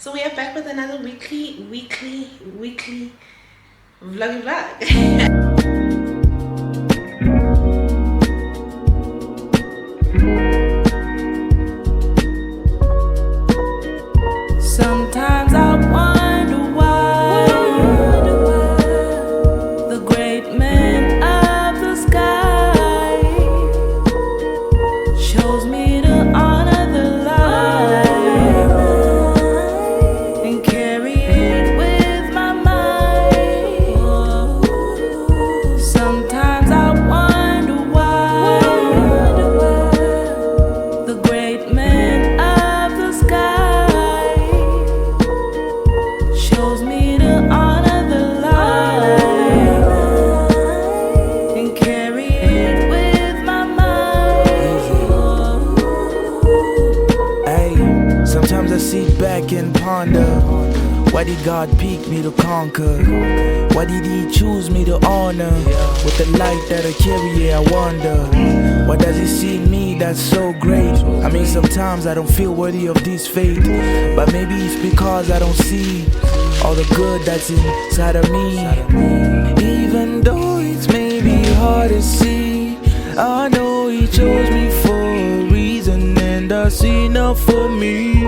So we are back with another weekly vlog. Sometimes I wonder why the great man of the sky shows me to honor the light and carry it with my mind. Sometimes I wonder why the great man of the sky shows me to honor the light and carry it with my mind. Hey, sometimes I sit back and ponder, why did God pick me to conquer? Why did He choose me to honor? With the light that I carry, yeah, I wonder, why does He see me that's so great? I mean, sometimes I don't feel worthy of this fate, but maybe it's because I don't see all the good that's inside of me. Even though it's maybe hard to see, I know He chose me for a reason, and that's enough for me,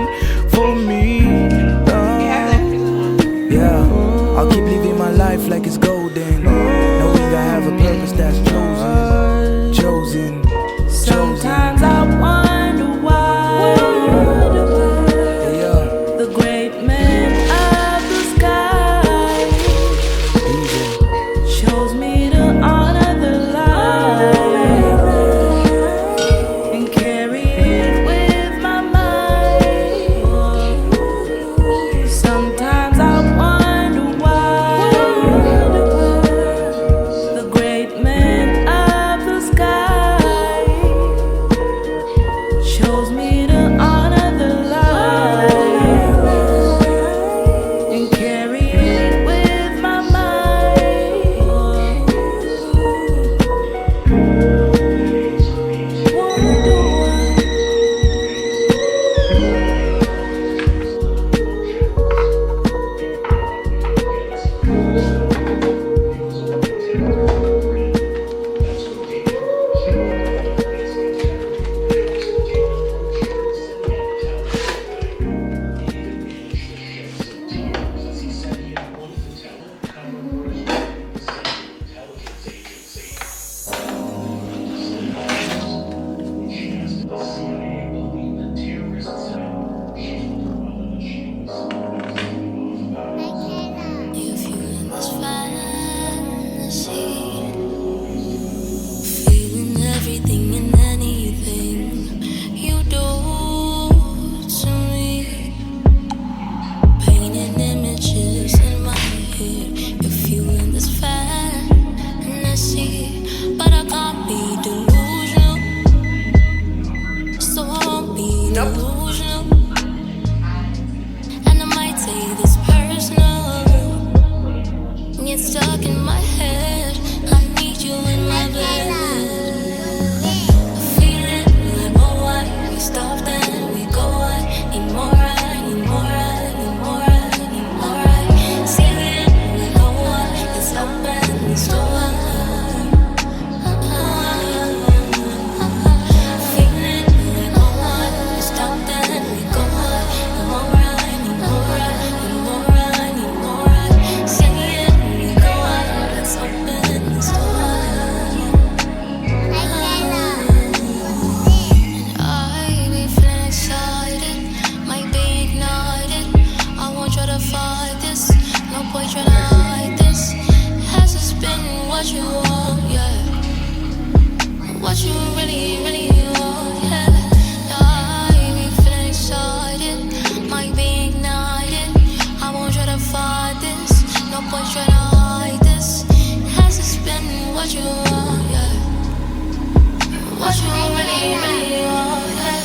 for me. Yeah, I'll keep living my life like it's golden, knowing I have a purpose that's chosen. Sometimes I wonder why the great man of the sky shows me to honor the light and carry it with my mind. Sometimes I wonder why the great man of the sky shows me to honor the light and carry it with my mind. What do If you in this fantasy, feeling everything and anything you do to me, painting images in my head. If you in this fantasy, but I can't be delusional, so I won't be delusional. And I might take this personal, get stuck in my head. I need you in my bed. Feeling like, oh, why we stopped and we go on. Need more, I need more, I need more, I need more, I feeling like, oh, why it's up and it's so hard. Feeling like, oh, why we stopped and we go on. Need more, I need more, I need more, I need more, I feeling like, oh, why it's up and it's so hard. I be feeling excited, might be ignited. I won't try to fight this, no point try to hide this. Has this been what you want, yeah? What you really, really want, yeah? I be feeling excited, might be ignited. I won't try to fight this, no point try to hide this. Has this been what you want, yeah? What you really, really want, yeah?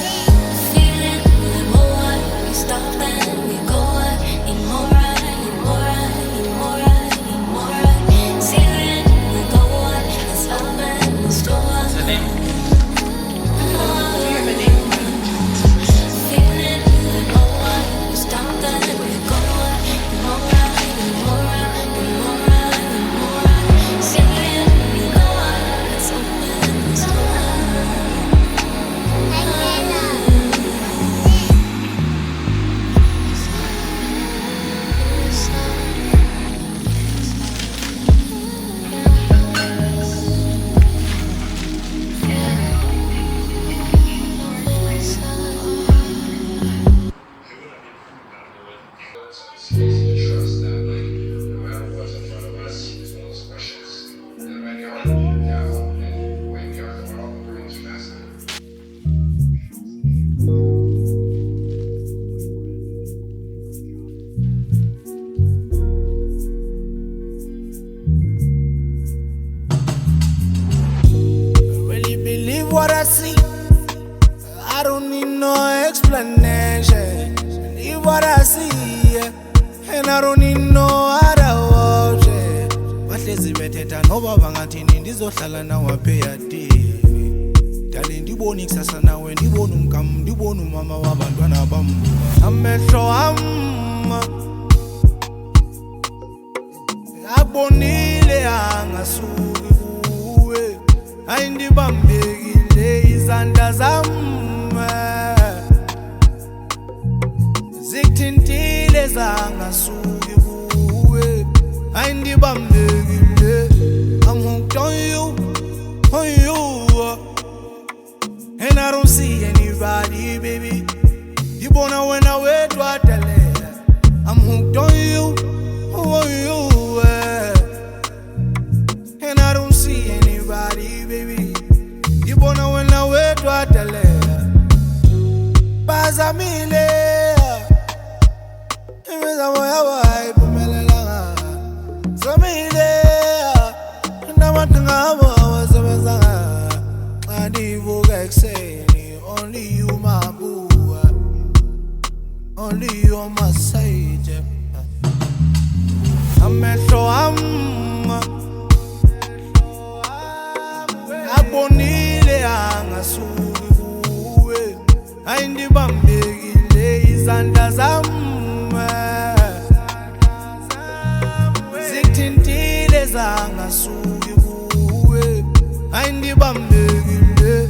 Feeling like, oh, why we stopped and we go on. Need more, I need more, I need more, I need more, I feeling like, oh, why it's up and it's still on. trust that, like, no matter what's in front of us, it's one of those questions that right now, and when we are in the world, we're going to ask them. Really believe what I see. I don't need no explanation. Believe what I see, yeah. And I don't need no other option. Bahlezi bethetha noba bangathini ndizohlala nawe apha eyadini. Dale ndibona ikusasa nawe, ndibona umkam, ndibona umama wabantwana bam. Amehlo am abonile angasuki kuwe. Ayindibambekile izandla zam, zikuthintile zangasuki kuwe. Ayindibambekile. I'm hooked on you, and I don't see anybody, baby. Dibona wena wedwa tele. I'm hooked on you, and I don't see anybody, baby. Dibona wena wedwa tele. Bazamile, imeza moya wa ipumelela. Zamile, nabantu ngabo abasebenzanga. Xa ndivuka ekuseni, only you my boo, only you on my side. Amehlo am abonile angasuki kuwe. Ayindibambekile izandla zam, zikuthintile zangasuki kuwe. Ayindibambekile.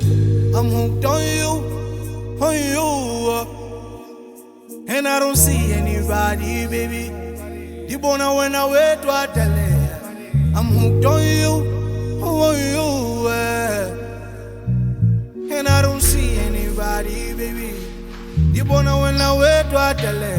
I'm hooked on you, and I don't see anybody, baby. Dibona wena wedwa tele. I'm hooked on you, and I don't see anybody, baby. Dibona wena wedwa tele.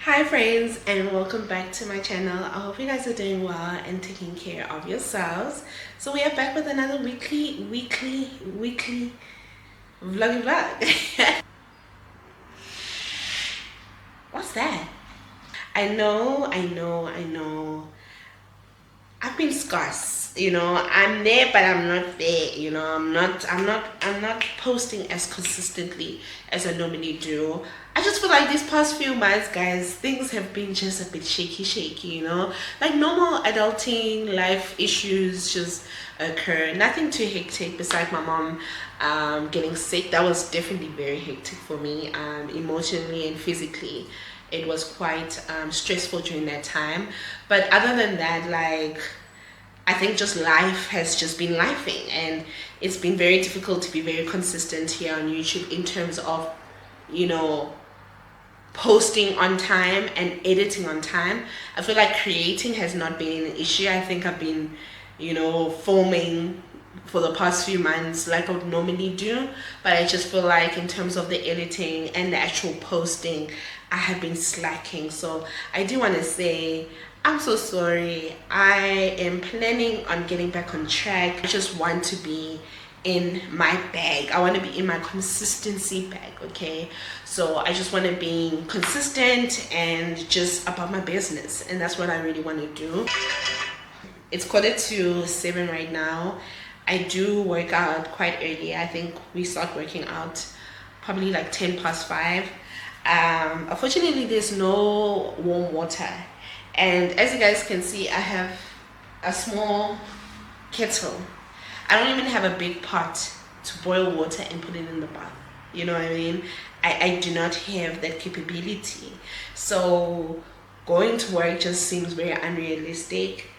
Hi friends, and welcome back to my channel. I hope you guys are doing well and taking care of yourselves. So we are back with another weekly vlog. What's that? I know. I've been scarce, you know. I'm there, but I'm not there, you know. I'm not posting as consistently as I normally do. I just feel like these past few months, guys, things have been just a bit shaky, you know. Like normal adulting life issues just occur. Nothing too hectic besides my mom getting sick. That was definitely very hectic for me, emotionally and physically. It was quite stressful during that time. But other than that, like, I think just life has just been lifing, and it's been very difficult to be very consistent here on YouTube in terms of, you know, posting on time and editing on time. I feel like creating has not been an issue. I think I've been, you know, filming for the past few months like I would normally do, but I just feel like in terms of the editing and the actual posting, I have been slacking. So I do want to say I'm so sorry. I am planning on getting back on track. I just want to be in my bag. I want to be in my consistency bag, okay? So I just want to be consistent and just about my business, and that's what I really want to do. It's 7:15 right now. I do work out quite early. I think we start working out probably like 5:10. Unfortunately, there's no warm water, and as you guys can see, I have a small kettle. I don't even have a big pot to boil water and put it in the bath. You know what I mean? I do not have that capability. So going to work just seems very unrealistic.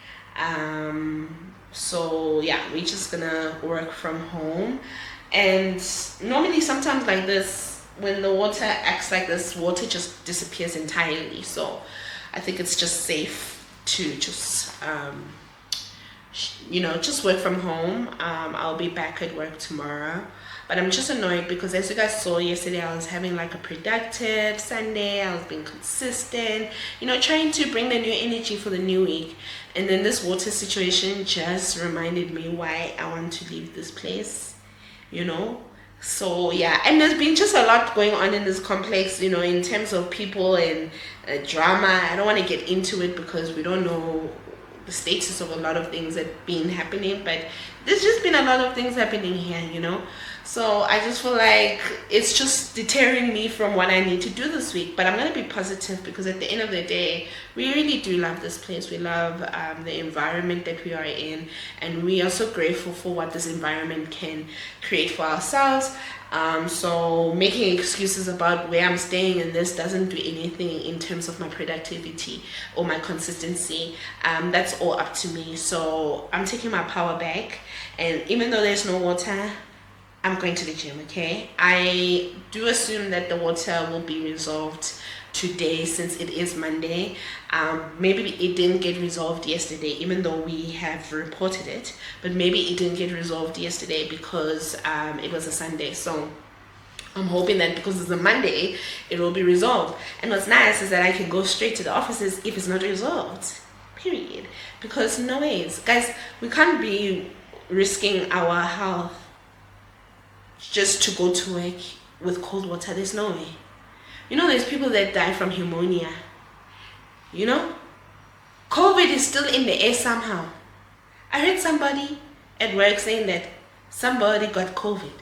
So yeah, we're just gonna work from home. And normally sometimes like this, when the water acts like this, water just disappears entirely. So I think it's just safe to just just work from home. I'll be back at work tomorrow, but I'm just annoyed because, as you guys saw yesterday, I was having like a productive Sunday. I was being consistent, trying to bring the new energy for the new week. And then this water situation just reminded me why I want to leave this place, So yeah, and there's been just a lot going on in this complex, in terms of people and drama. I don't want to get into it because we don't know the status of a lot of things that been happening, but there's just been a lot of things happening here. So I just feel like it's just deterring me from what I need to do this week. But I'm going to be positive because at the end of the day, we really do love this place. We love the environment that we are in, and we are so grateful for what this environment can create for ourselves. So making excuses about where I'm staying and this doesn't do anything in terms of my productivity or my consistency. That's all up to me. So I'm taking my power back, and even though there's no water, I'm going to the gym. Okay, I do assume that the water will be resolved today since it is Monday. Maybe it didn't get resolved yesterday, even though we have reported it, but maybe it didn't get resolved yesterday because it was a Sunday. So I'm hoping that because it's a Monday, it will be resolved. And what's nice is that I can go straight to the offices if it's not resolved, period. Because no ways, guys, we can't be risking our health just to go to work with cold water. There's no way. There's people that die from pneumonia. COVID is still in the air somehow. I heard somebody at work saying that somebody got COVID.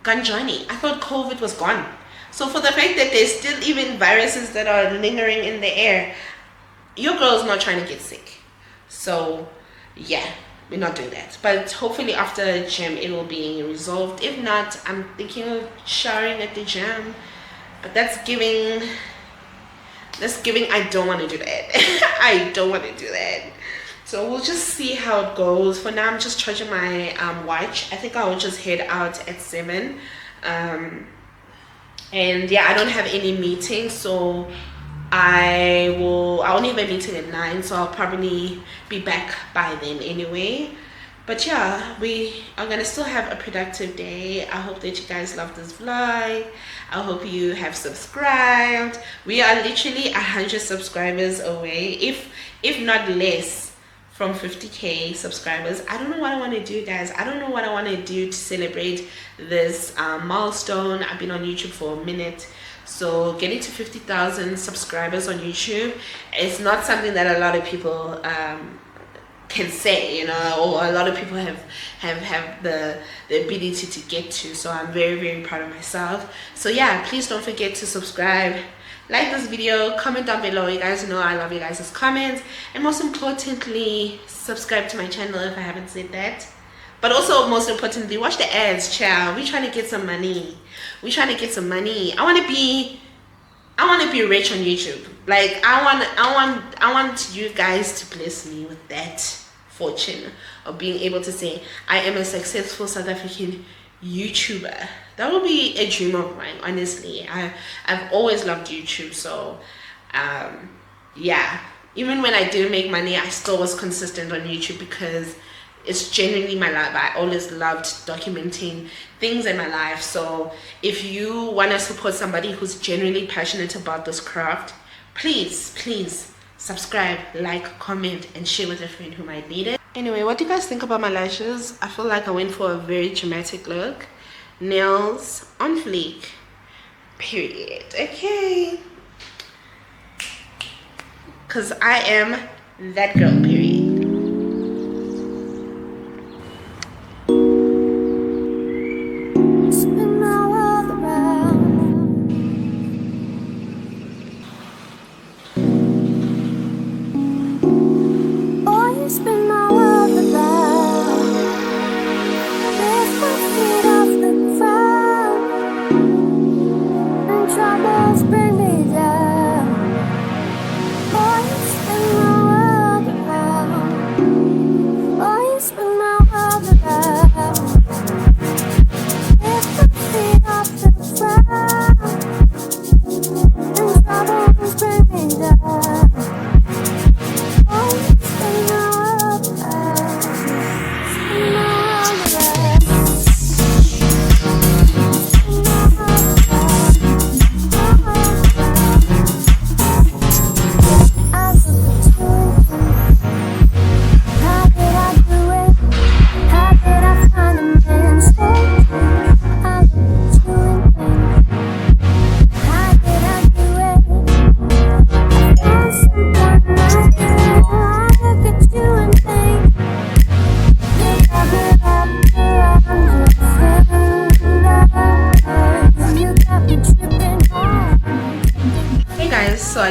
Ganjani. I thought COVID was gone. So for the fact that there's still even viruses that are lingering in the air, your girl's not trying to get sick. So yeah, we're not doing that. But hopefully after the gym it will be resolved. If not, I'm thinking of showering at the gym. But that's giving I don't want to do that. I don't want to do that. So we'll just see how it goes. For now, I'm just charging my watch. I think I will just head out at 7. And yeah, I don't have any meetings, so I only have a meeting at 9, so I'll probably be back by then anyway. But yeah, we are gonna still have a productive day. I hope that you guys love this vlog. I hope you have subscribed. We are literally 100 subscribers away, if not less, from 50k subscribers. I don't know what I want to do, guys. I don't know what I want to do to celebrate this milestone. I've been on YouTube for a minute, so getting to 50,000 subscribers on YouTube is not something that a lot of people can say, or a lot of people have the ability to get to. So I'm very, very proud of myself. So yeah, please don't forget to subscribe, like this video, comment down below. You guys know I love you guys' comments, and most importantly, subscribe to my channel if I haven't said that. But also, most importantly, watch the ads, child. We're trying to get some money. I want to be rich on YouTube. Like I want you guys to bless me with that fortune of being able to say I am a successful South African YouTuber. That would be a dream of mine, honestly. I've always loved YouTube. So yeah, even when I didn't make money, I still was consistent on YouTube because it's genuinely my life. I always loved documenting things in my life. So if you want to support somebody who's genuinely passionate about this craft, please subscribe, like, comment, and share with a friend who might need it. Anyway, what do you guys think about my lashes? I feel like I went for a very dramatic look. Nails on fleek, period. Okay, because I am that girl, period. Spin my world around. Oh, you spin my world around. Lift my feet off the ground, and troubles bring me down. Oh, you spin my world around.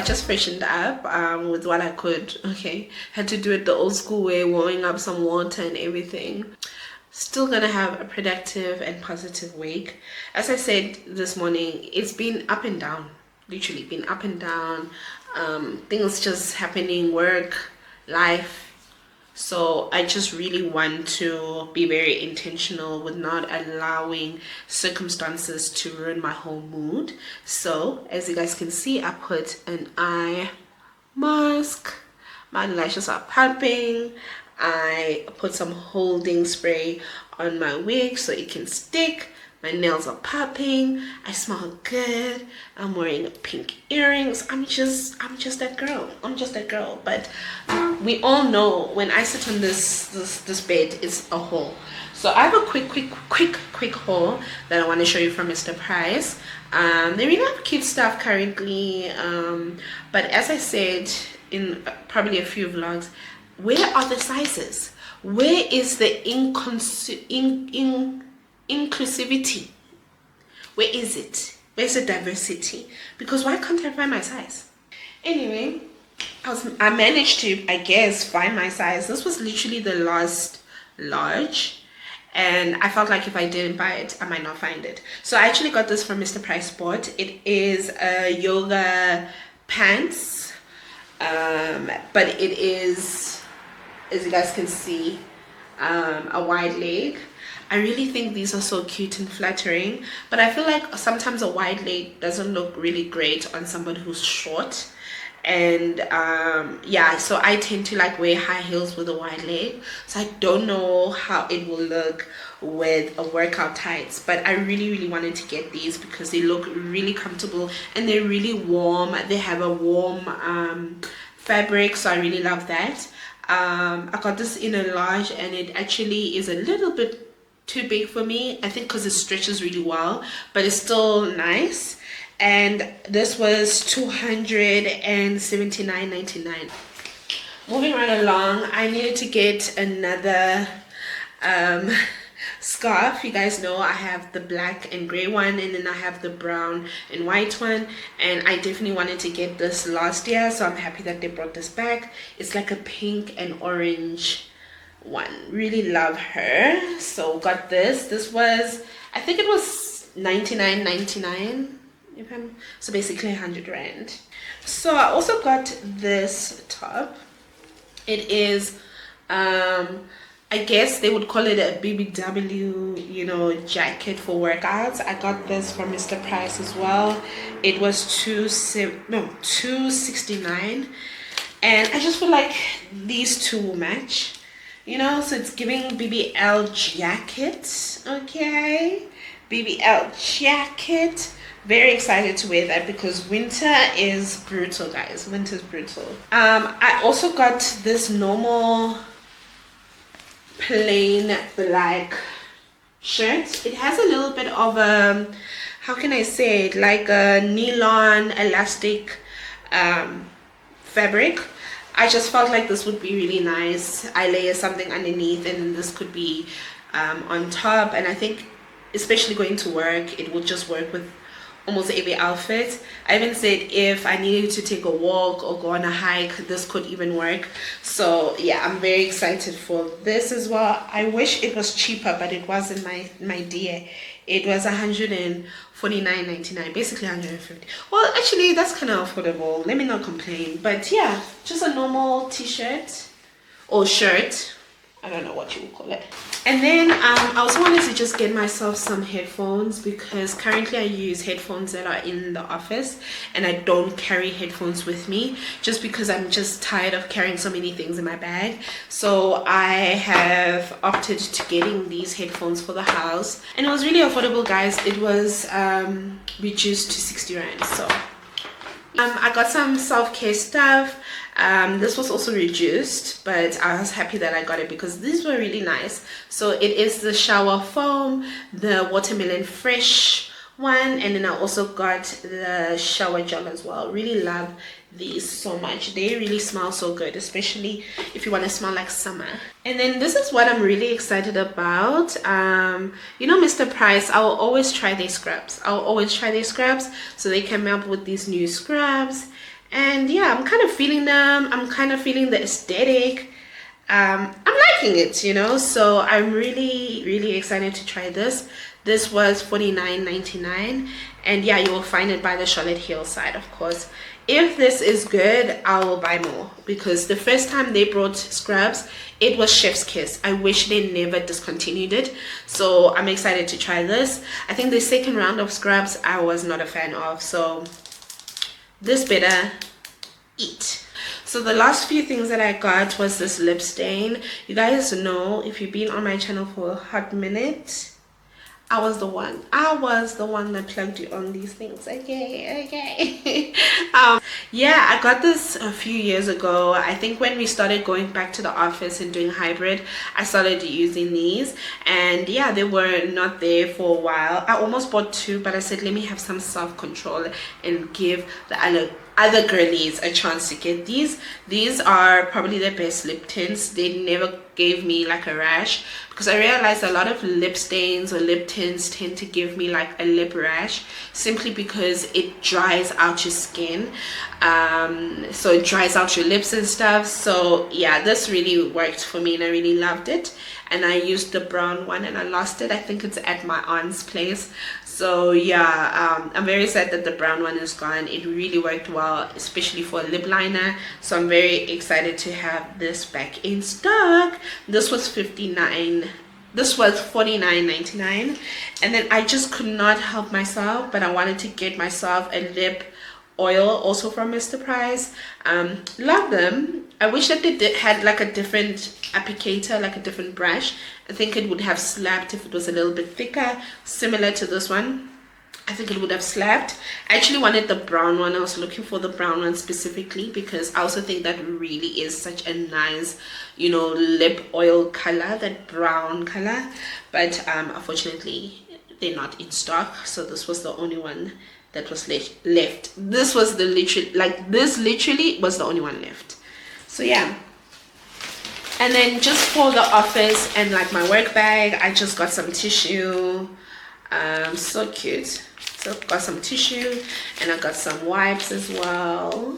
just freshened up with what I could. Okay, had to do it the old school way, warming up some water and everything. Still gonna have a productive and positive week. As I said this morning, it's been up and down, literally been up and down. Things just happening, work, life. So I just really want to be very intentional with not allowing circumstances to ruin my whole mood. So as you guys can see, I put an eye mask, my lashes are pumping, I put some holding spray on my wig so it can stick. My nails are popping, I smell good, I'm wearing pink earrings. I'm just that girl. I'm just that girl. But we all know when I sit on this bed, it's a haul. So I have a quick haul that I want to show you from Mr. Price. They really have cute stuff currently, but as I said in probably a few vlogs, where are the sizes? Where is the inclusivity? Where is it? Where's the diversity? Because why can't I find my size? Anyway, I managed to, I guess, find my size. This was literally the last large, and I felt like if I didn't buy it, I might not find it. So I actually got this from Mr. Price Sport. It is a yoga pants, but it is, as you guys can see, a wide leg. I really think these are so cute and flattering, but I feel like sometimes a wide leg doesn't look really great on somebody who's short. And yeah, so I tend to like wear high heels with a wide leg, so I don't know how it will look with a workout tights, but I really wanted to get these because they look really comfortable and they're really warm. They have a warm fabric, so I really love that. I got this in a large, and it actually is a little bit too big for me, I think, because it stretches really well, but it's still nice. And this was $279.99. Moving right along, I needed to get another scarf. You guys know I have the black and gray one, and then I have the brown and white one, and I definitely wanted to get this last year, so I'm happy that they brought this back. It's like a pink and orange one. Really love her, so got this. This was, I think it was $99.99, so basically 100 rand. So I also got this top. It is I guess they would call it a BBW, you know, jacket for workouts. I got this from Mr. Price as well. It was $269, and I just feel like these two will match, you know. So it's giving BBL jacket. Okay, BBL jacket. Very excited to wear that because winter is brutal, guys. Winter is brutal. I also got this normal plain black shirt. It has a little bit of a, how can I say it, like a nylon elastic fabric. I just felt like this would be really nice. I layer something underneath, and then this could be on top, and I think especially going to work, it would just work with almost every outfit. I even said if I needed to take a walk or go on a hike, this could even work. So yeah, I'm very excited for this as well. I wish it was cheaper, but it wasn't, my dear. It was $149.99, basically 150. Well, actually that's kind of affordable, let me not complain. But yeah, just a normal t-shirt or shirt, I don't know what you would call it. And then I also wanted to just get myself some headphones, because currently I use headphones that are in the office, and I don't carry headphones with me just because I'm just tired of carrying so many things in my bag. So I have opted to getting these headphones for the house, and it was really affordable, guys. It was reduced to 60 rand. So I got some self-care stuff. This was also reduced, but I was happy that I got it because these were really nice. So it is the shower foam, the watermelon fresh one, and then I also got the shower gel as well. Really love these so much. They really smell so good, especially if you want to smell like summer. And then this is what I'm really excited about. You know, Mr. Price, I will always try their scrubs. So they came up with these new scrubs, and yeah, I'm kind of feeling them. I'm kind of feeling the aesthetic. I'm liking it, you know, so I'm really excited to try this. This was $49.99, and yeah, you will find it by the Charlotte Hill side, of course. If this is good, I will buy more, because the first time they brought scrubs, it was chef's kiss. I wish they never discontinued it, so I'm excited to try this. I think the second round of scrubs I was not a fan of, so this better eat. So the last few things that I got was this lip stain. You guys know, if you've been on my channel for a hot minute, I was the one that plugged you on these things. Okay. Yeah, I got this a few years ago. I think when we started going back to the office and doing hybrid, I started using these, and yeah, they were not there for a while. I almost bought two, but I said let me have some self-control and give the other girlies a chance to get these. These are probably the best lip tints. They never gave me like a rash, because I realized a lot of lip stains or lip tints tend to give me like a lip rash, simply because it dries out your skin. So it dries out your lips and stuff. So yeah, this really worked for me and I really loved it. And I used the brown one and I lost it. I think it's at my aunt's place. So yeah, I'm very sad that the brown one is gone. It really worked well, especially for a lip liner. So I'm very excited to have this back in stock. This was $49.99, and then I just could not help myself, but I wanted to get myself a lip oil also from Mr. Price. Love them. I wish that they had like a different applicator, like a different brush. I think it would have slapped if it was a little bit thicker, similar to this one. I think it would have slapped. I actually wanted the brown one. I was looking for the brown one specifically because I also think that really is such a nice, you know, lip oil color, that brown color. But unfortunately, they're not in stock. So this was the only one that was left. This was the literally was the only one left. So yeah. And then just for the office and like my work bag, I just got some tissue. So cute. So got some tissue and I got some wipes as well.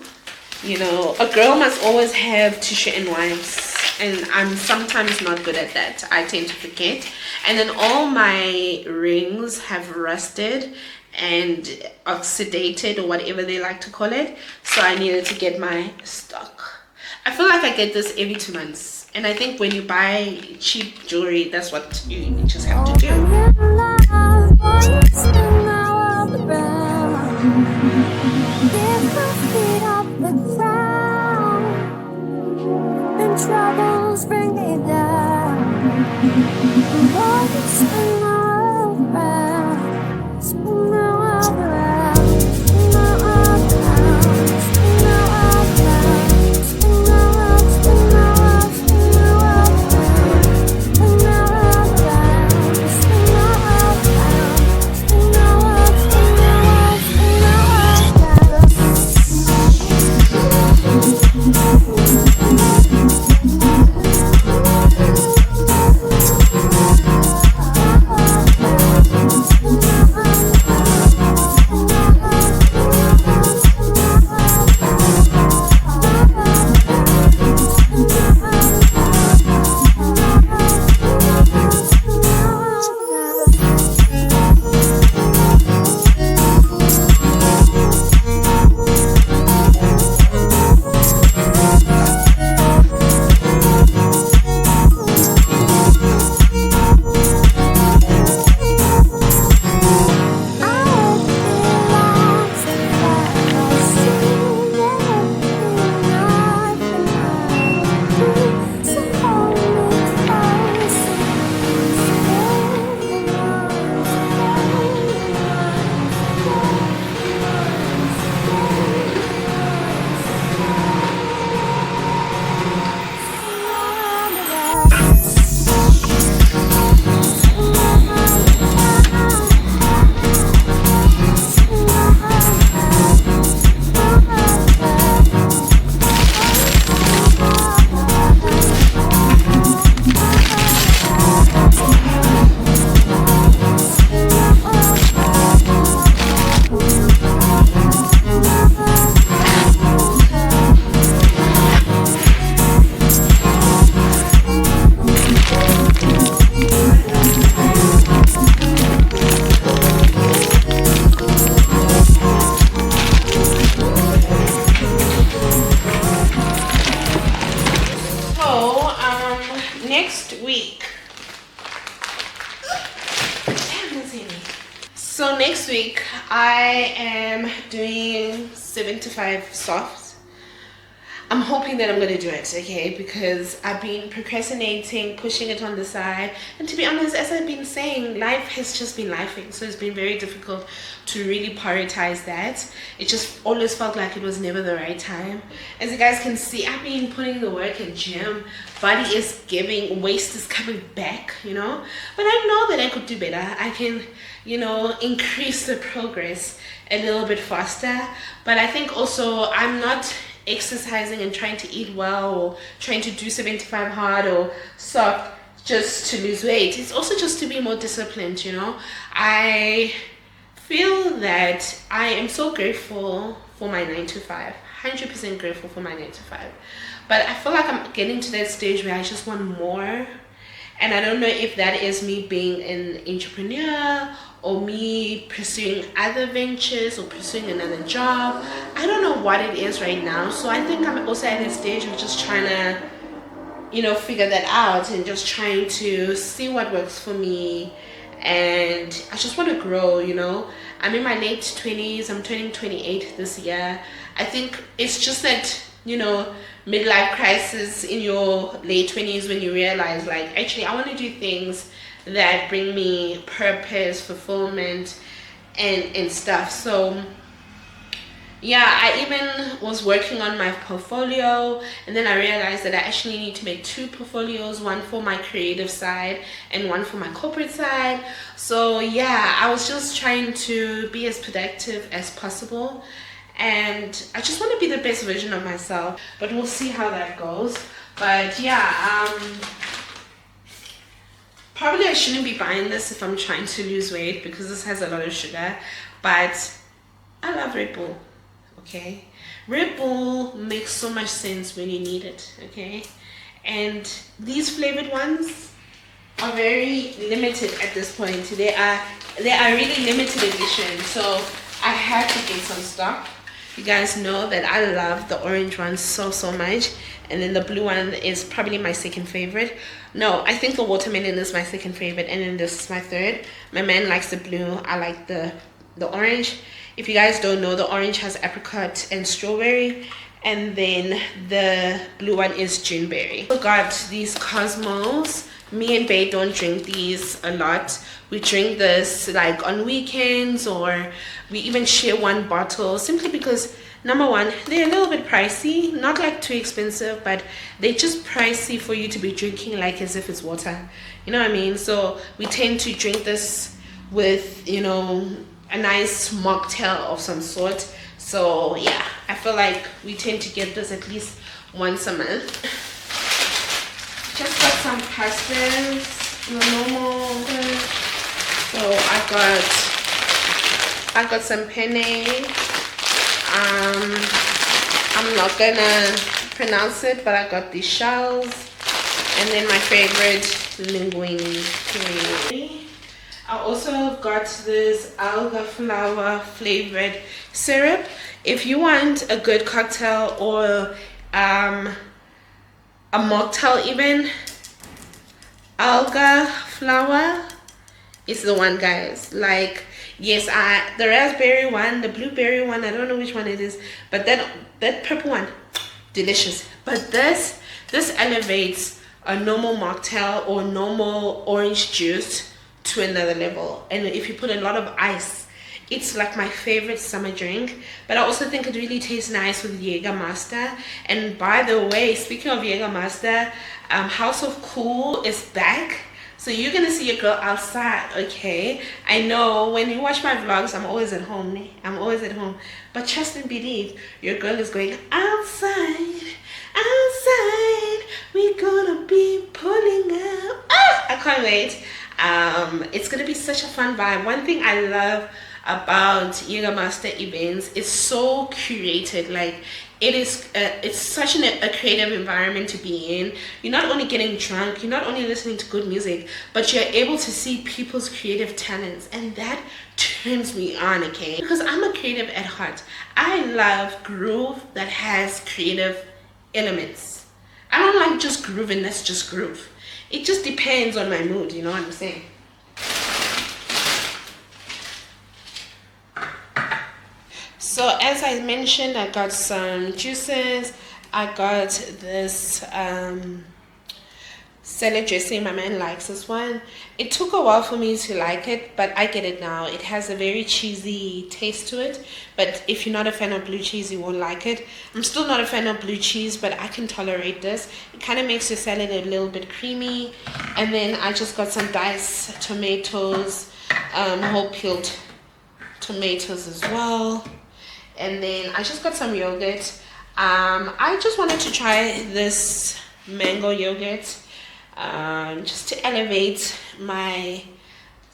You know, a girl must always have tissue and wipes, and I'm sometimes not good at that. I tend to forget. And then all my rings have rusted and oxidated, or whatever they like to call it, so I needed to get my stock. I feel like I get this every 2 months, and I think when you buy cheap jewelry, that's what you just have to do. Troubles bring me down. Spin around, spin around, spin around, spin around, spin around, spin around, spin around, spin around, spin around, spin around, spin around, spin around. next week, so next week I am doing 75 softs. I'm hoping that I'm gonna do it, okay, because I've been procrastinating, pushing it on the side, and to be honest, as I've been saying, life has just been lifing, so it's been very difficult to really prioritize that. It just always felt like it was never the right time. As you guys can see, I've been putting the work in gym, body is giving, waist is coming back, you know, but I know that I could do better. I can, you know, increase the progress a little bit faster, but I think also I'm not exercising and trying to eat well or trying to do 75 hard or soft just to lose weight. It's also just to be more disciplined, you know. I feel that I am so grateful for my 9 to 5, 100% grateful for my 9 to 5, but I feel like I'm getting to that stage where I just want more. And I don't know if that is me being an entrepreneur or me pursuing other ventures or pursuing another job. I don't know what it is right now. So I think I'm also at a stage of just trying to, you know, figure that out and just trying to see what works for me. And I just want to grow, you know. I'm in my late 20s. I'm turning 28 this year. I think it's just that, you know, midlife crisis in your late 20s when you realize, like, actually I want to do things that bring me purpose, fulfillment, and stuff. So yeah, I even was working on my portfolio, and then I realized that I actually need to make 2 portfolios, one for my creative side and one for my corporate side. So yeah, I was just trying to be as productive as possible, and I just want to be the best version of myself, but we'll see how that goes. But yeah, probably I shouldn't be buying this if I'm trying to lose weight because this has a lot of sugar, but I love Red Bull, okay? Red Bull makes so much sense when you need it, okay? And these flavored ones are very limited at this point. They are really limited edition, so I had to get some stock. You guys know that I love the orange one so much, and then the blue one is probably my second favorite. No, I think the watermelon is my second favorite, and then this is my third. My man likes the blue, I like the orange. If you guys don't know, the orange has apricot and strawberry, and then the blue one is Juneberry. I got these Cosmos. Me and Bae don't drink these a lot. We drink this like on weekends, or we even share one bottle simply because, number one, they're a little bit pricey, not like too expensive, but they're just pricey for you to be drinking like as if it's water, you know what I mean? So we tend to drink this with, you know, a nice mocktail of some sort. So yeah, I feel like we tend to get this at least once a month. Just got some pastas, normal. So I got some penne. I'm not gonna pronounce it, but I got these shells, and then my favorite linguine. I also got this alga flower flavored syrup. If you want a good cocktail or a mocktail even, alga flower is the one, guys. Like, yes, the raspberry one, the blueberry one, I don't know which one it is, but that purple one, delicious. But this elevates a normal mocktail or normal orange juice to another level. And if you put a lot of ice, it's like my favorite summer drink. But I also think it really tastes nice with Jägermeister. And by the way, speaking of Jägermeister, House of Cool is back. So you're gonna see your girl outside, okay? I know when you watch my vlogs, I'm always at home. I'm always at home. But trust and believe, your girl is going outside, outside. We're gonna be pulling up. Ah, I can't wait. It's gonna be such a fun vibe. One thing I love about Jägermeister events is so curated. Like, it's such a creative environment to be in. You're not only getting drunk, you're not only listening to good music, but you're able to see people's creative talents, and that turns me on, okay? Because I'm a creative at heart. I love groove that has creative elements. I don't like just groove and let's just groove. it just depends on my mood, you know what I'm saying? So as I mentioned, I got some juices. I got this salad dressing. My man likes this one. It took a while for me to like it, but I get it now. It has a very cheesy taste to it, but if you're not a fan of blue cheese, you won't like it. I'm still not a fan of blue cheese, but I can tolerate this. It kind of makes your salad a little bit creamy. And then I just got some diced tomatoes, whole peeled tomatoes as well. And then I just got some yogurt. I just wanted to try this mango yogurt, just to elevate my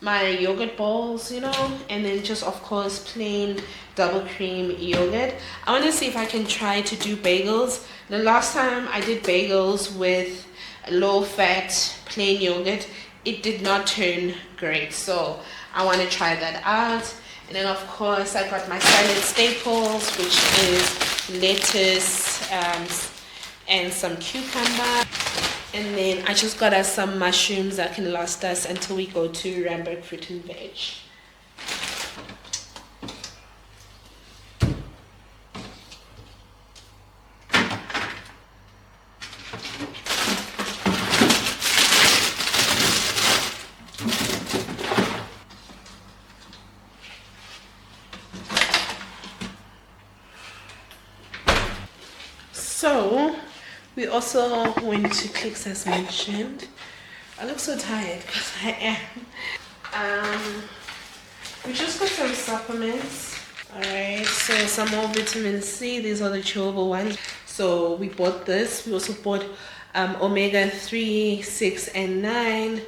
yogurt bowls, you know. And then just, of course, plain double cream yogurt. I want to see if I can try to do bagels. The last time I did bagels with low fat plain yogurt, it did not turn great, so I want to try that out. And then, of course, I got my salad staples, which is lettuce and some cucumber. And then I just got us some mushrooms that can last us until we go to Randburg Fruit and Veg. So we also went to Clicks as mentioned. I look so tired because I am. We just got some supplements. Alright, so some more vitamin C. These are the chewable ones. So we bought this. We also bought omega 3, 6 and 9.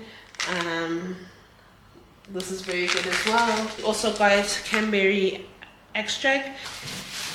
This is very good as well. We also got cranberry extract.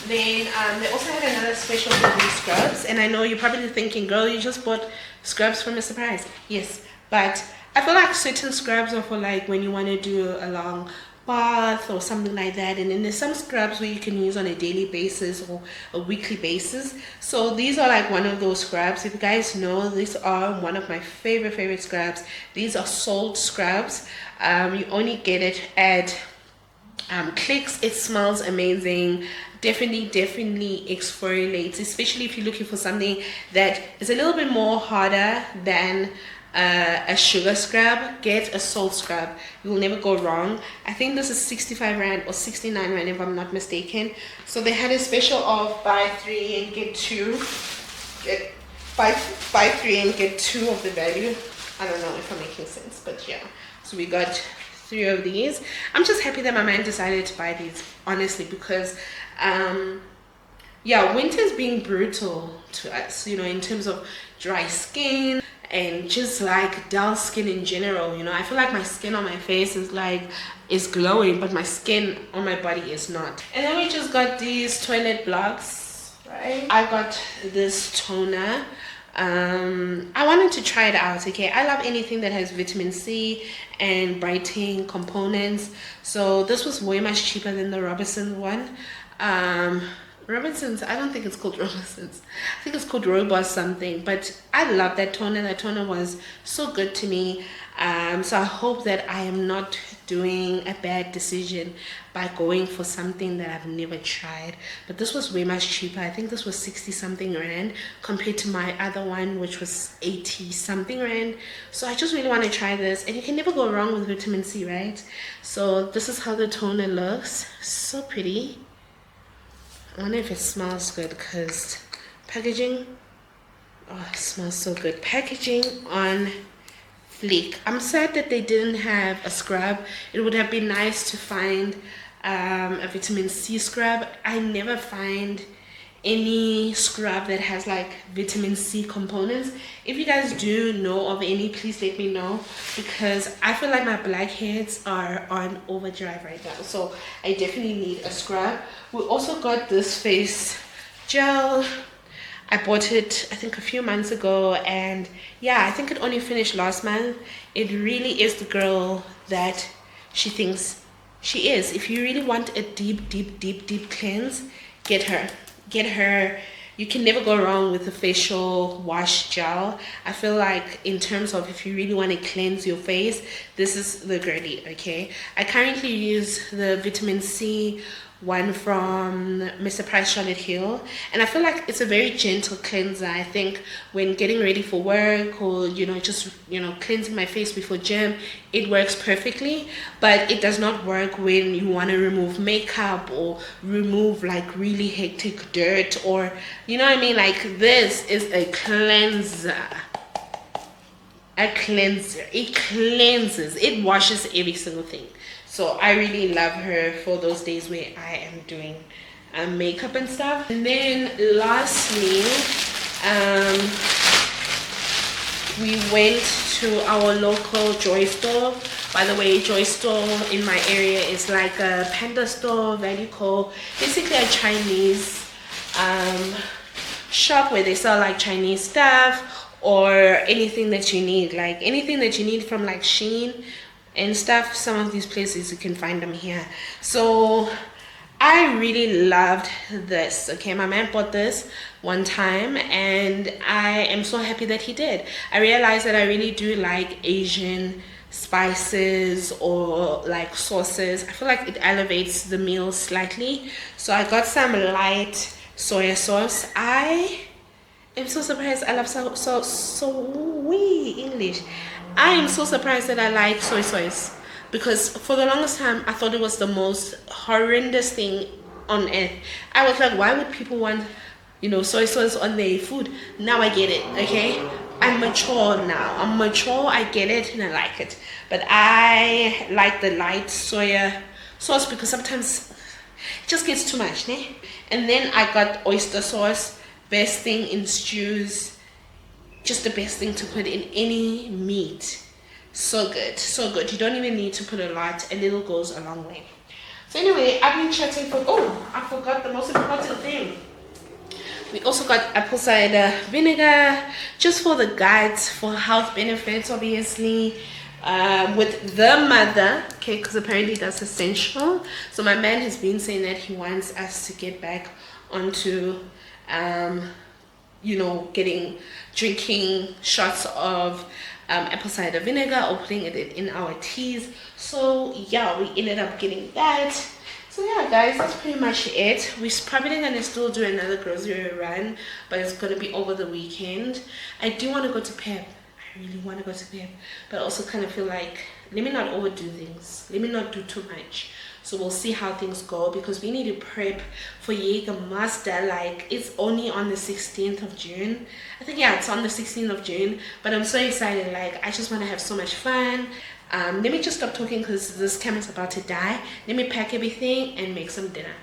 Then they also had another special for these scrubs, and I know you're probably thinking, girl, you just bought scrubs from a surprise. Yes, but I feel like certain scrubs are for like when you want to do a long bath or something like that, and then there's some scrubs where you can use on a daily basis or a weekly basis. So these are like one of those scrubs. If you guys know, these are one of my favorite scrubs. These are salt scrubs. You only get it at Clicks. It smells amazing. Definitely exfoliates, especially if you're looking for something that is a little bit more harder than a sugar scrub. Get a salt scrub. You will never go wrong. I think this is 65 rand or 69 rand if I'm not mistaken. So they had a special of buy 3 and get 2. Buy 3 and get 2 of the value. I don't know if I'm making sense, but yeah. So we got 3 of these. I'm just happy that my man decided to buy these, honestly, because yeah, winter's being brutal to us, you know, in terms of dry skin and just like dull skin in general. You know, I feel like my skin on my face is glowing, but my skin on my body is not. And then we just got these toilet blocks, right? I got this toner. I wanted to try it out. Okay, I love anything that has vitamin C and brightening components, so this was way much cheaper than the Robinsons one. Robinsons, I don't think it's called Robinsons, I think it's called Robust something, but I love that toner. That toner was so good to me. So I hope that I am not doing a bad decision by going for something that I've never tried. But this was way much cheaper. I think this was 60 something rand compared to my other one, which was 80 something rand. So I just really want to try this, and you can never go wrong with vitamin C, right? So this is how the toner looks. So pretty. I wonder if it smells good, because packaging, oh, it smells so good. Packaging on fleek. I'm sad that they didn't have a scrub. It would have been nice to find a vitamin C scrub. I never find any scrub that has like vitamin C components. If you guys do know of any, please let me know, because I feel like my blackheads are on overdrive right now, so I definitely need a scrub. We also got this face gel. I bought it I think a few months ago, and yeah, I think it only finished last month. It really is the girl that she thinks she is. If you really want a deep cleanse, get her you can never go wrong with a facial wash gel. I feel like in terms of if you really want to cleanse your face, this is the girly. Okay, I currently use the vitamin C one from Mr. Price Charlotte Hill, and I feel like it's a very gentle cleanser. I think when getting ready for work, or just cleansing my face before gym, it works perfectly. But it does not work when you want to remove makeup or remove like really hectic dirt, or what I mean. Like, this is a cleanser. It cleanses, it washes every single thing. So I really love her for those days where I am doing makeup and stuff. And then lastly, we went to our local Joy store. By the way, Joy store in my area is like a panda store, value call, basically a Chinese shop where they sell like Chinese stuff or anything that you need, like anything that you need from like Shein and stuff. Some of these places you can find them here. So I really loved this. Okay, my man bought this one time and I am so happy that he did. I realized that I really do like Asian spices or like sauces. I feel like it elevates the meal slightly. So I got some light soya sauce. I am so surprised. I love English. I am so surprised that I like soy sauce, because for the longest time I thought it was the most horrendous thing on earth. I was like, why would people want soy sauce on their food? Now I get it. Okay, I'm mature now. I'm mature. I get it and I like it. But I like the light soya sauce because sometimes it just gets too much, né? And then I got oyster sauce. Best thing in stews. Just the best thing to put in any meat. So good, so good. You don't even need to put a lot. A little goes a long way. So anyway, I've been chatting for, I forgot the most important thing. We also got apple cider vinegar, just for the guides, for health benefits, obviously, with the mother, okay, because apparently that's essential. So my man has been saying that he wants us to get back onto drinking shots of apple cider vinegar or putting it in our teas. So yeah, we ended up getting that. So yeah guys, that's pretty much it. We're probably gonna still do another grocery run, but it's gonna be over the weekend. I do want to go to Pep. I really want to go to Pep, but I also kind of feel like, let me not overdo things, let me not do too much. So we'll see how things go, because we need to prep for Jägermeister. Like, it's only on the 16th of June. I think, yeah, it's on the 16th of June. But I'm so excited. Like, I just want to have so much fun. Let me just stop talking because this camera's about to die. Let me pack everything and make some dinner.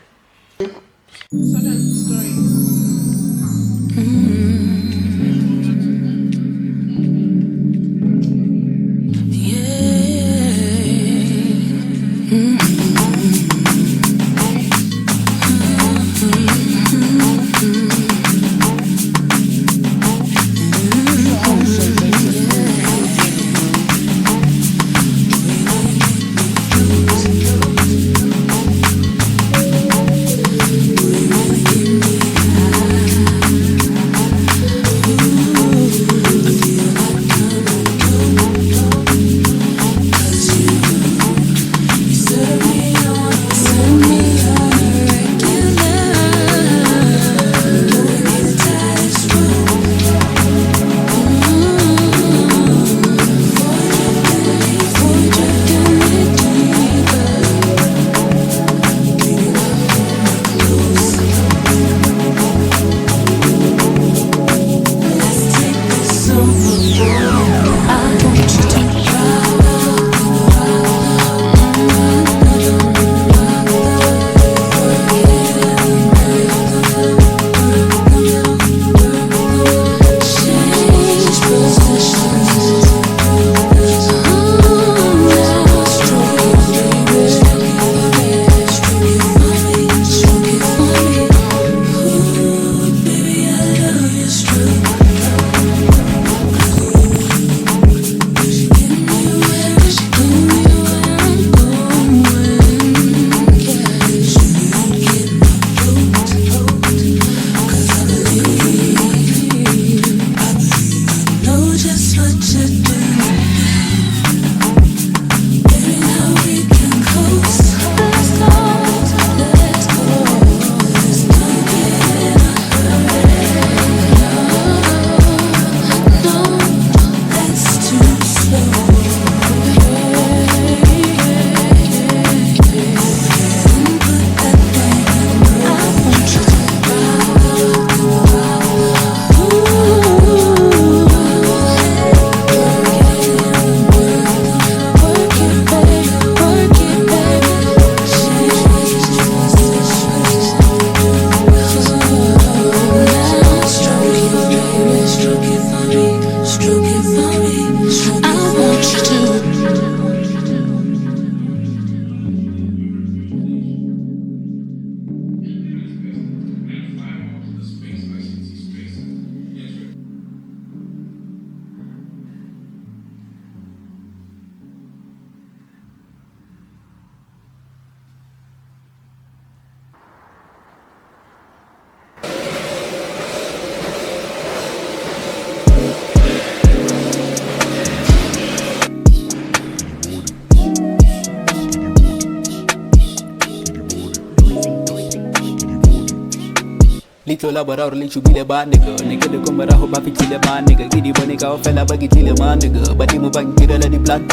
Little labara or little bile ba nigga. Nigga the kumara ho ba fitile ba nigga. Gidi bonika o fella ba gitile ma nigga. Badi mo bang gira la di plan.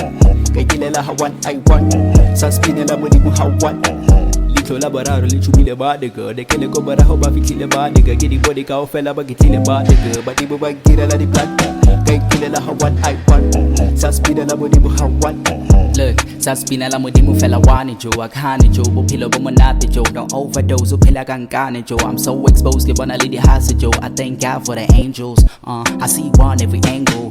Kay kile la hawan I want. Saspine la mo di mo hawan. Little labara or little bile ba nigga. Nigga the kumara ho ba fitile ba nigga. Gidi bonika o fella ba gitile ba nigga. Badi mo bang gira la di plan. Kay kile la hawan I want. Saspine la mo di mo hawan. Look, saspina la mo di mo fella wani jo. Akani jo, bupilo bo monate jo. Don't overdose, upila kankane jo. I'm so exposed, give on a lady hasa jo. I thank God for the angels. I see one every angle.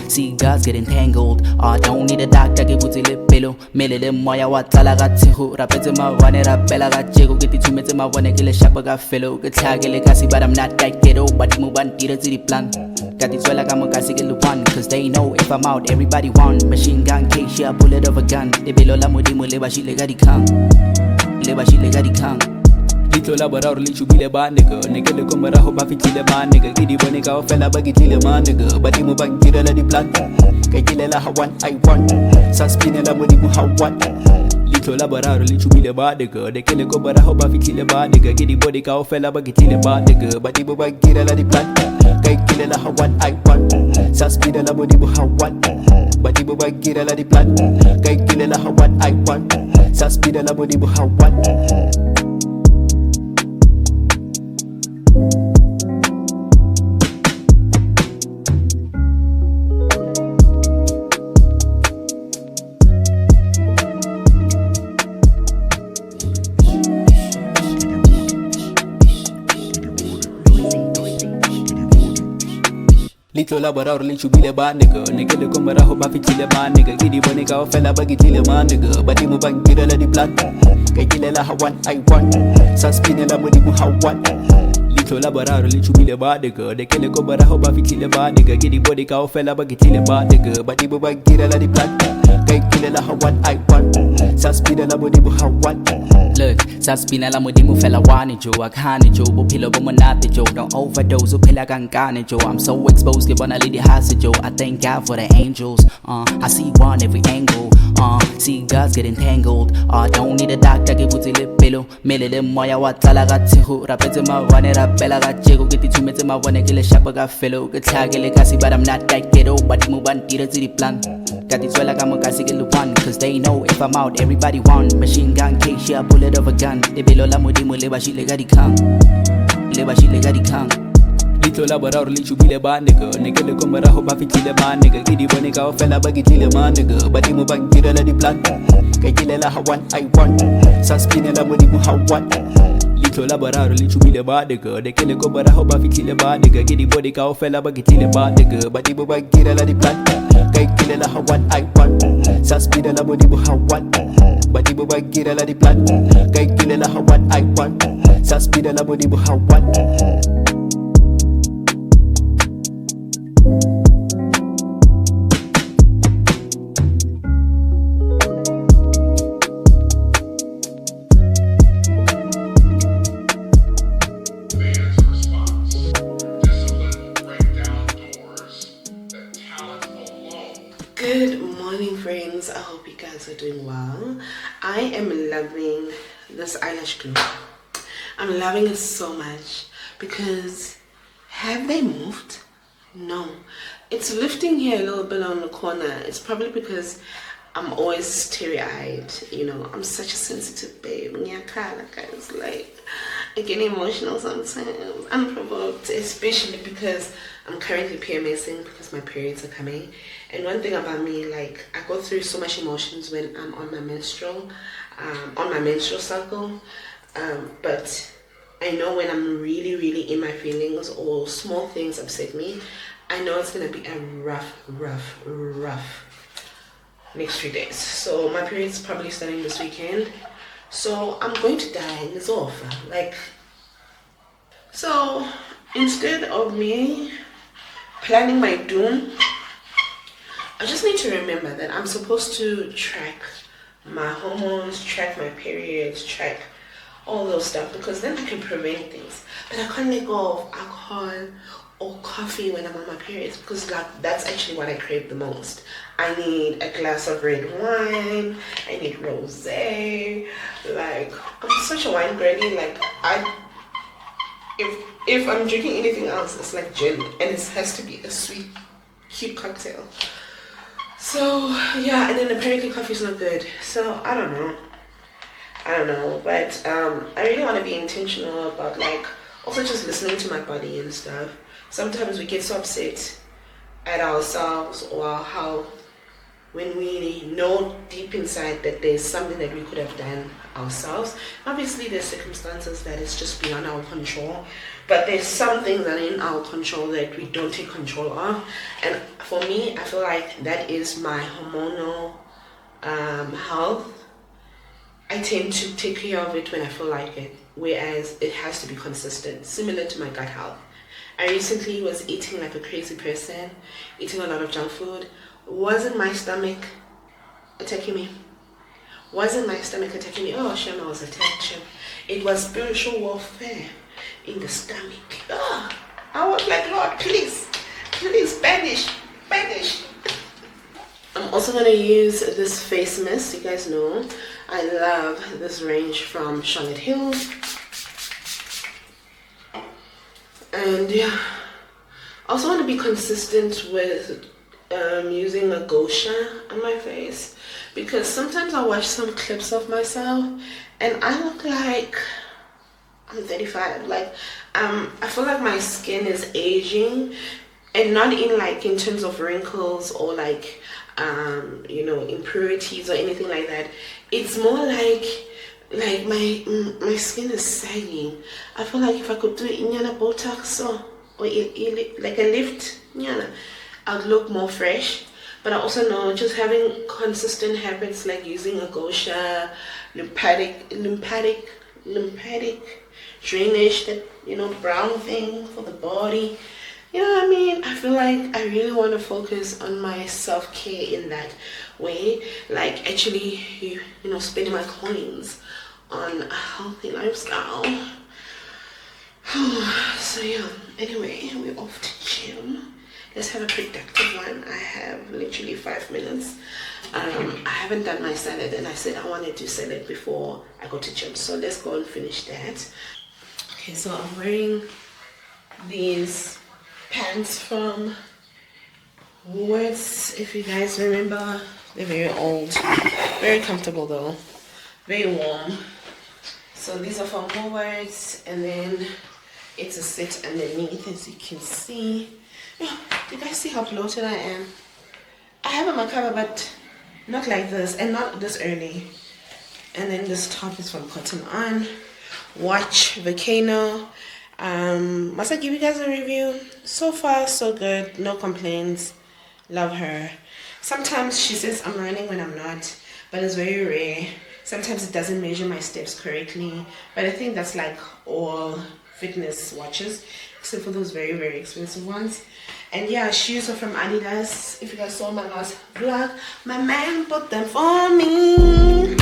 See God's getting tangled. Don't need a doctor, give uti lip pillow. Mele le moya watala gatihu. Rapete ma wane rapela gachego. Get it to me to my one killer shapa got fellow. Get taggle kasi, but I'm not that ghetto. But mo ban tira to the plan. Got it well like I'm a kasi get one. Cause they know if I'm out, everybody want. Machine gun case, yeah, bullet of a gun. They below la modi mo leba shi lega di kang. Leba shi lega di kang. Little labara or little bile ba nigga. Nigga le kumara ho ba fitile ba nigga. Gidi bonika o fella ba gitile ma nigga. Badi mo bang gira la di plan. Kay kile la hawan I want. Saspine la modi mo hawan. Little labara or little bile ba nigga. Nigga le kumara ho ba fitile ba nigga. Gidi bonika o fella ba gitile ba nigga. Badi mo bang gira la di plan. Kay kile la hawan I want. Saspine la modi mo hawan. Badi mo bang gira la di plan. Kay kile la hawan I want. Saspine la modi mo hawan. Little labara or little bile ba nigga. Nigga le kumara ho ba fitile ba nigga. Gidi bonika o fella ba gitile ma nigga. Badi mo bang gira la di plan. Kay kile la hawan I want. Saspine la mo di mo hawan. Little labara or little bile ba nigga. Nigga le kumara ho ba fitile ba nigga. Gidi bonika o fella ba gitile ba nigga. Badi mo bang gira la di plan. Kay kile la hawan I want. Saspine la mo di mo hawan. Look, saspina la mo di mo fella wani jo. Akani jo, bupilo bo monate jo. Don't overdose, upila kankane jo. I'm so exposed, give on a lady hasa jo. I thank God for the angels. I see one every angle. See God's getting tangled. Don't need a doctor, give uti lip pillow. Mele le moya watala gatihu. Rapete ma wane rapela gachego. Get it to me to my one killer shapa got fellow. Get taggle kasi, but I'm not that ghetto. Badi mo ban tira to the plan. Got it well like I'm a kasi get one. Cause they know if I'm out, everybody want. Machine gun case, yeah, bullet of a gun. They below la modi mo leba shi lega di kang. Leba shi lega di kang. Little labara or little bile ba nigga. Nigga le kumara ho ba fitile ba nigga. Gidi bonika o fella ba gitile ma nigga. Badi mo bang gira la di plan. Kay kile la hawan I want. Saspine la modi mo hawan. Little labara or little bile ba nigga. Nigga le kumara ho ba fitile ba nigga. Gidi bonika o fella ba gitile ba nigga. Badi mo bang gira la di plan. Kay kile la hawan I want. Saspine la modi mo hawan. Badi mo bang gira la di plan. Kay kile la hawan I want. Saspine la modi mo hawan. Fans' response. Discipline, break down doors that talent alone. Good morning, friends. I hope you guys are doing well. I am loving this eyelash glue. I'm loving it so much because have they moved? No. It's lifting here a little bit on the corner. It's probably because I'm always teary-eyed. You know, I'm such a sensitive babe. Guys, like, I get emotional sometimes, unprovoked, especially because I'm currently PMSing because my periods are coming. And one thing about me, like, I go through so much emotions when I'm on my menstrual cycle. But I know when I'm really, really in my feelings or small things upset me, I know it's gonna be a rough next few days. So my period's probably starting this weekend. So I'm going to die and it's over. Like, so instead of me planning my doom, I just need to remember that I'm supposed to track my hormones, track my periods, track all those stuff, because then I can prevent things. But I can't let go of alcohol or coffee when I'm on my periods, because like that's actually what I crave the most. I need a glass of red wine, I need rosé. Like, I'm such a wine girly. Like, if if I'm drinking anything else, it's like gin, and it has to be a sweet, cute cocktail. So yeah, and then apparently coffee's not good. So I don't know, but I really want to be intentional about like also just listening to my body and stuff. Sometimes we get so upset at ourselves or how when we know deep inside that there's something that we could have done ourselves. Obviously there's circumstances that is just beyond our control, but there's some things that are in our control that we don't take control of. And for me, I feel like that is my hormonal health. I tend to take care of it when I feel like it, whereas it has to be consistent, similar to my gut health. I recently was eating like a crazy person, eating a lot of junk food. Wasn't my stomach attacking me? Oh, Shem, I was attacked, Shem. It was spiritual warfare in the stomach. Oh, I was like, Lord, please, banish. I'm also going to use this face mist. You guys know I love this range from Charlotte Hills. And yeah, I also want to be consistent with using a gosha on my face, because sometimes I watch some clips of myself and I look like I'm 35. Like I feel like my skin is aging, and not in terms of wrinkles or like impurities or anything like that. It's more like my skin is sagging. I feel like if I could do inyana Botox or like a lift, I'd look more fresh. But I also know just having consistent habits like using a gosha, lymphatic drainage, that brown thing for the body. You know what I mean? I feel like I really want to focus on my self-care in that way, like actually spending my coins on a healthy lifestyle. So yeah, anyway, we're off to gym. Let's have a productive one. I have literally 5 minutes. I haven't done my salad, and I said I want to do salad before I go to gym, so let's go and finish that. Okay, so I'm wearing these pants from Woolworths. If you guys remember, they're very old, very comfortable though, very warm. So these are from Woolworths, and then it's a set underneath, as you can see. Do you guys see how bloated I am? I have a macabre, but not like this, and not this early. And then this top is from Cotton On. Watch Volcano. Must I give you guys a review? So far, so good. No complaints. Love her. Sometimes she says I'm running when I'm not, but it's very rare. Sometimes it doesn't measure my steps correctly, but I think that's like all fitness watches, except for those very, very expensive ones. And yeah, shoes are from Adidas. If you guys saw my last vlog, my man bought them for me.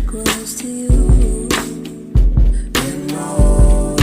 Close to you, you know.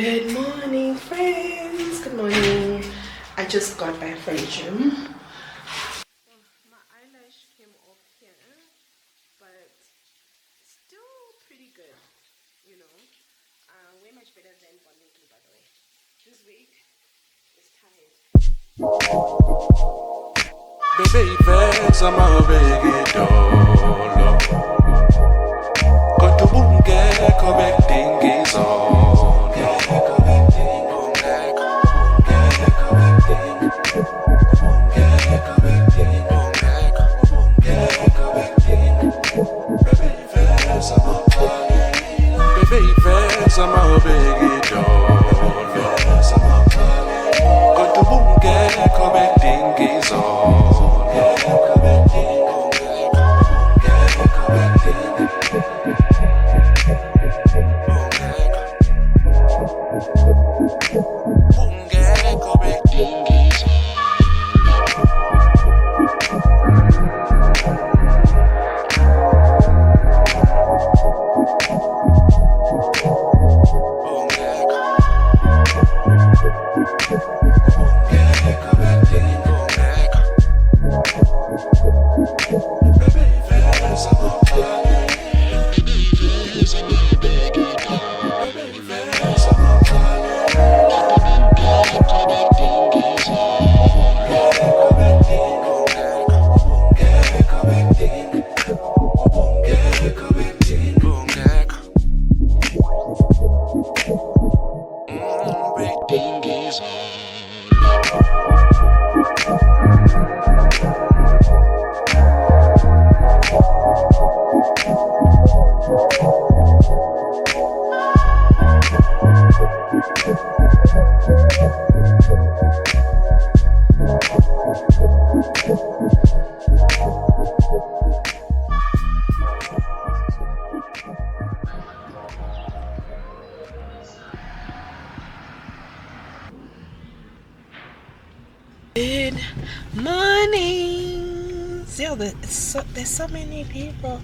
Good morning, friends. Good morning. I just got back from the gym. My eyelash came off here, but still pretty good, you know. Way much better than Bootlegger, by the way. This week is tired. Baby, vex, I'm a big dollar. Got to boom, get correcting is on. Baby, vex, I'm a big dollar. Got to boom, get correcting is on. Good morning. Still, there's so many people.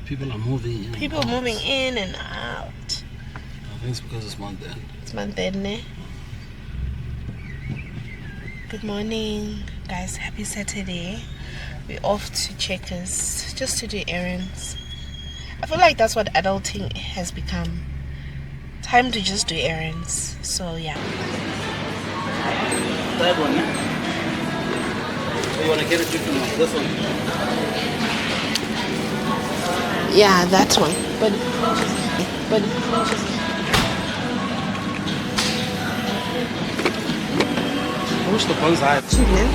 People are moving in. People moving in and out. I think it's because it's month end. It's month end, eh? Good morning, guys. Happy Saturday. We're off to Checkers just to do errands. I feel like that's what adulting has become. Time to just do errands. So yeah. That one, eh? You want to get a chicken one? This one? Yeah, that one. But I wish the buns I had. chicken.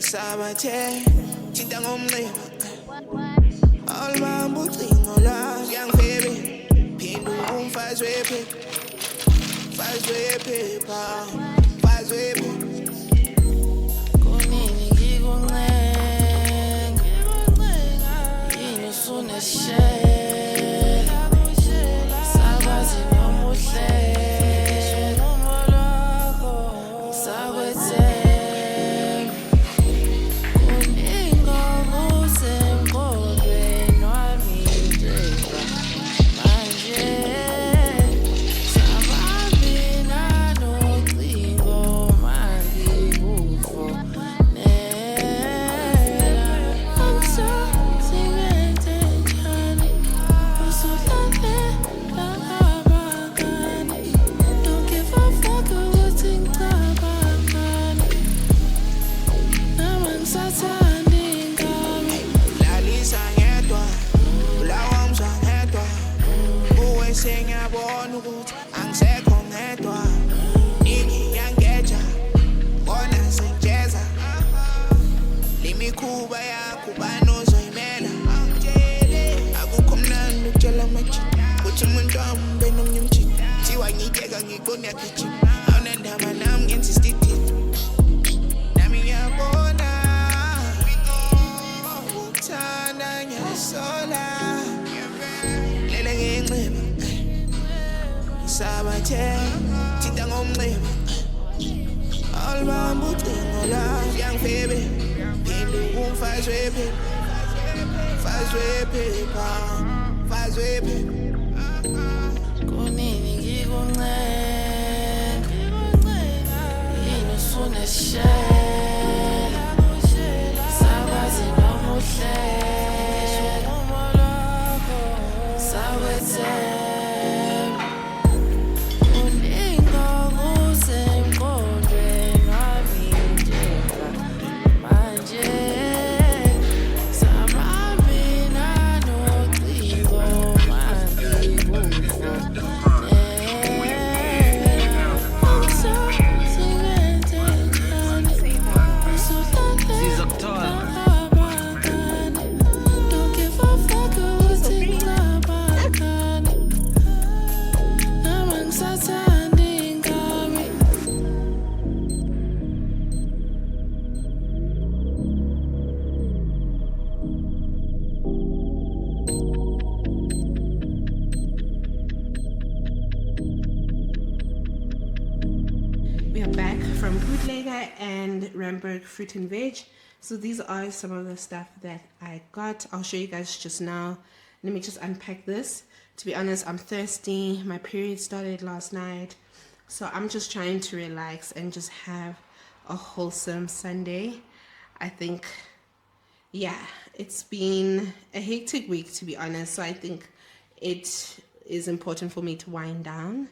Sabathe, thinta ngomnqeba. All my bucingo la, young baby. Phinda umfazi wephepha. Fazi wephepha. Fazi wephepha. Kunini ngikuncenga. Yini usuneshela. Sakwazi noma uhlela. Umoya wakho, ngisakwethe. Sengiyabona ukuthi angisekho ngedwa. Nini yangeja, bona senjeza. Limikhuba yakho banozoyimela. Akukho mnandi ukutshela amajini. Kuthi umuntu wami benomnye umjini. Thiwa ngiyiteka ngikona gijima. Awunandaba nami ngenza isitidini. Nami ngiyabona ukuthanda ngiyasola. ngomnxeba isabathe thinta ngomnxeba albamba ucingo la siyangifebe phinde umfazwe phepha fazwe kunini ngikuncela yini ufuna sishela sabazi noma uhlela sawethe uningo kusemqondweni wami manje samamina nociko We are back from Bootlegger and Ramberg fruit and veg. So these are some of the stuff that I got. I'll show you guys just now. Let me just unpack this. To be honest, I'm thirsty. My period started last night. So I'm just trying to relax and just have a wholesome Sunday. I think, yeah, it's been a hectic week, to be honest. So I think it is important for me to wind down.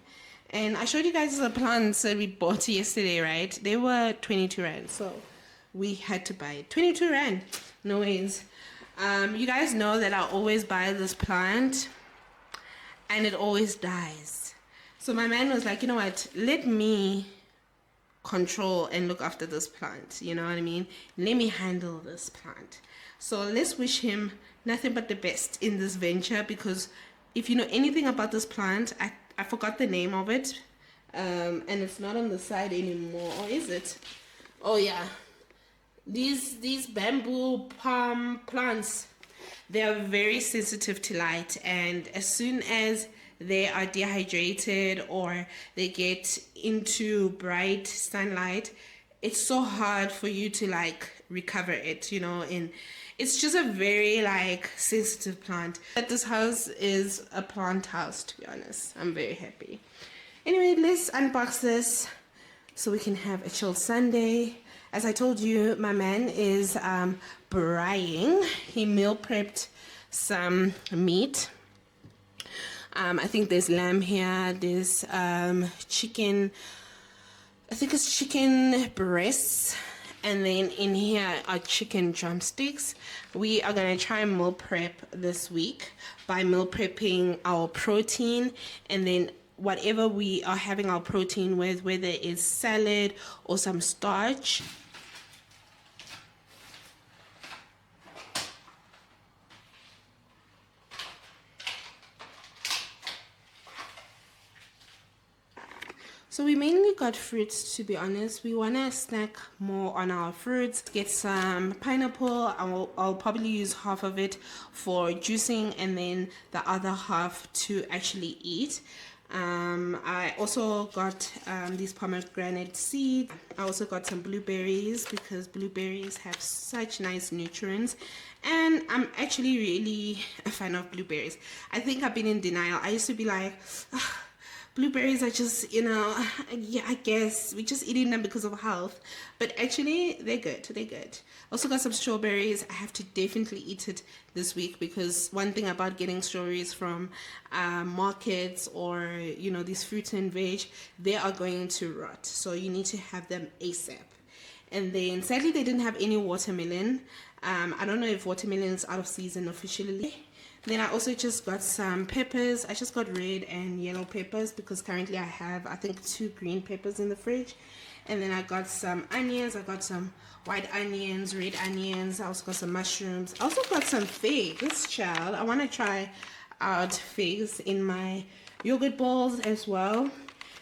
And I showed you guys the plants that we bought yesterday, right? They were 22 rand, so we had to buy it. 22 rand, no ways. You guys know that I always buy this plant and it always dies. So my man was like, you know what, let me control and look after this plant, you know what I mean? Let me handle this plant. So let's wish him nothing but the best in this venture, because if you know anything about this plant, I forgot the name of it, and it's not on the side anymore, or is it? Oh yeah, these bamboo palm plants, they are very sensitive to light, and as soon as they are dehydrated or they get into bright sunlight, it's so hard for you to like recover it, you know. And it's just a very like sensitive plant. But this house is a plant house, to be honest. I'm very happy. Anyway, let's unbox this so we can have a chill Sunday. As I told you, my man is braaiing. He meal prepped some meat. I think there's lamb here, there's chicken, I think it's chicken breasts, and then in here are chicken drumsticks. We are going to try and meal prep this week by meal prepping our protein, and then whatever we are having our protein with, whether it's salad or some starch. So we mainly got fruits, to be honest. We want to snack more on our fruits. Get some pineapple. I'll probably use half of it for juicing and then the other half to actually eat. I also got these pomegranate seeds. I also got some blueberries because blueberries have such nice nutrients. And I'm actually really a fan of blueberries. I think I've been in denial. I used to be like, blueberries are just, you know, yeah, I guess we're just eating them because of health, but actually they're good. Also got some strawberries. I have to definitely eat it this week, because one thing about getting strawberries from markets or, you know, these fruits and veg, they are going to rot, so you need to have them ASAP. And then sadly they didn't have any watermelon. I don't know if watermelon is out of season officially. Then I also just got some peppers. I just got red and yellow peppers because currently I have, I think, 2 green peppers in the fridge. And then I got some onions. I got some white onions, red onions. I also got some mushrooms. I also got some figs, child. I want to try out figs in my yogurt bowls as well.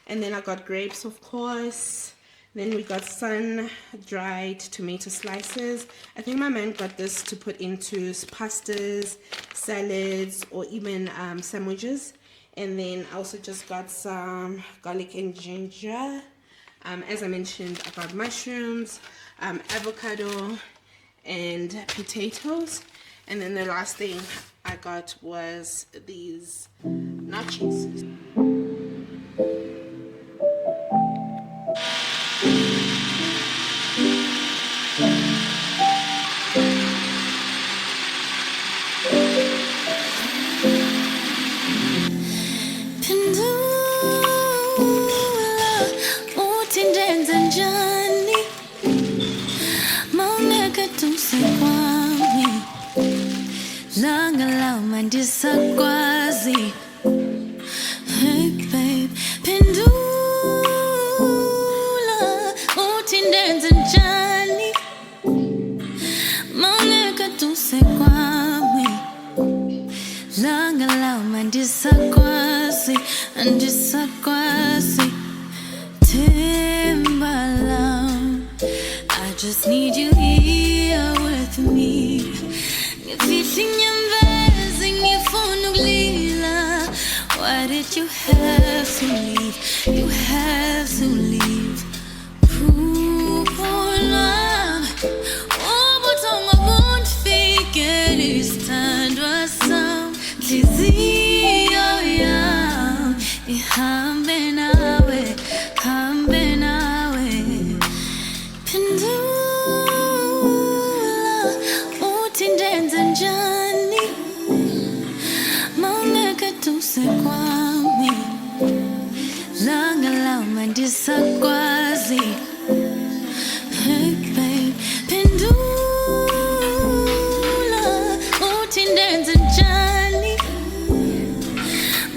And then I got grapes, of course. Then we got sun-dried tomato slices. I think my man got this to put into pastas, salads, or even sandwiches. And then I also just got some garlic and ginger. As I mentioned, I got mushrooms, avocado, and potatoes. And then the last thing I got was these nachos. Disakwazi, hey babe, pendula, utindenze njani, mauneka tusekwami, langa lauma disakwazi, timbalam, I just need you here with me, why did you have to leave? You have to leave. Poor love. Oh, but on my won't figure this time was some dizzy. Oh, yeah. Hambe nawe. Pendula. Utindenze njani. Tusekwami langa lauma disakwazi, hey babe, pendula utindenze njani,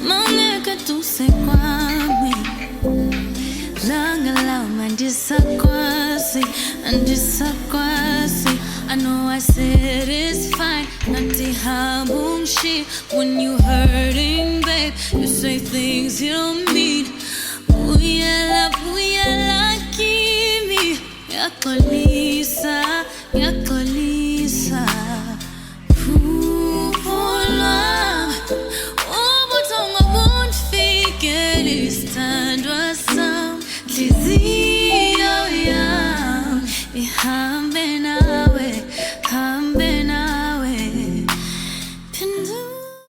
mauneka tusekwami langa lauma disakwazi. I know I said it's fine, not to habung shit. When you hurting, babe, you say things you don't mean. We are lucky me, yakolisa.